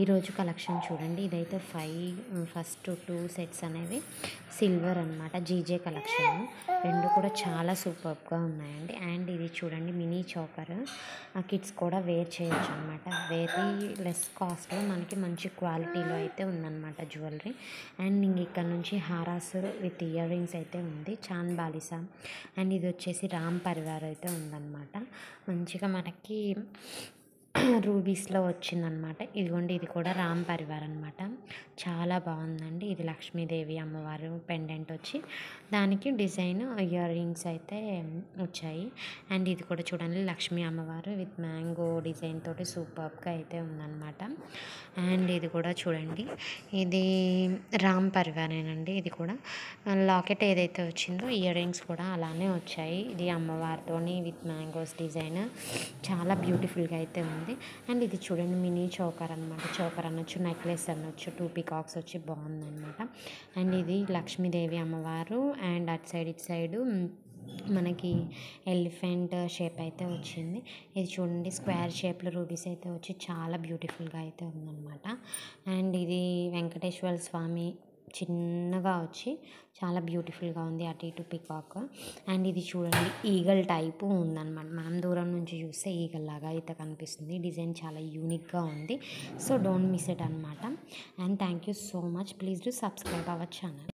ఈరోజు కలెక్షన్ చూడండి. ఇదైతే ఫస్ట్ 2 సెట్స్ అనేవి సిల్వర్ అనమాట. GJ collection. రెండు కూడా చాలా సూపర్గా ఉన్నాయండి. అండ్ ఇది చూడండి మినీ చోకర్. కిడ్స్ కూడా వేర్ చేయొచ్చు అనమాట. వెరీ లెస్ కాస్ట్లో మనకి మంచి క్వాలిటీలో అయితే ఉందన్నమాట జ్యువెలరీ. అండ్ ఇంక ఇక్కడ నుంచి హారాస్ విత్ ఇయర్ రింగ్స్ అయితే ఉంది. చాన్ బాలిసా. అండ్ ఇది వచ్చేసి రామ్ పరివార్ అయితే ఉందన్నమాట. మంచిగా మనకి రూబీస్లో వచ్చిందనమాట. ఇదిగోండి ఇది కూడా రామ్ పరివార్ అనమాట. చాలా బాగుందండి. ఇది లక్ష్మీదేవి అమ్మవారు పెండెంట్ వచ్చి దానికి డిజైన్ ఇయర్ రింగ్స్ అయితే వచ్చాయి. అండ్ ఇది కూడా చూడండి లక్ష్మీ అమ్మవారు విత్ మ్యాంగో డిజైన్ తోటి సూపర్గా అయితే ఉందన్నమాట. అండ్ ఇది కూడా చూడండి ఇది రామ్ పరివారేనండి. ఇది కూడా లాకెట్ ఏదైతే వచ్చిందో ఇయర్ రింగ్స్ కూడా అలానే వచ్చాయి. ఇది అమ్మవారితోని విత్ మ్యాంగోస్ డిజైన్ చాలా బ్యూటిఫుల్గా అయితే ఉంది. అండ్ ఇది చూడండి మినీ చోకర్ అనమాట. చోకర్ అనొచ్చు, నెక్లెస్ అనొచ్చు, 2 పికాక్స్ వచ్చి బాగుందన్నమాట. అండ్ ఇది లక్ష్మీదేవి అమ్మవారు అండ్ అటు సైడ్ ఇటు సైడు మనకి ఎలిఫెంట్ షేప్ అయితే వచ్చింది. ఇది చూడండి స్క్వేర్ షేప్లో రూబీస్ అయితే వచ్చి చాలా బ్యూటిఫుల్గా అయితే ఉందన్నమాట. అండ్ ఇది వెంకటేశ్వర స్వామి చిన్నగా వచ్చి చాలా బ్యూటిఫుల్గా ఉంది. అటు ఇటు పికాక్. అండ్ ఇది చూడండి ఈగల్ టైపు ఉందన్నమాట. మనం దూరం నుంచి చూస్తే ఈగల్ లాగా అయితే కనిపిస్తుంది. డిజైన్ చాలా యూనిక్గా ఉంది. సో డోంట్ మిస్ ఇట్ అనమాట. And thank you so much. Please do subscribe our channel.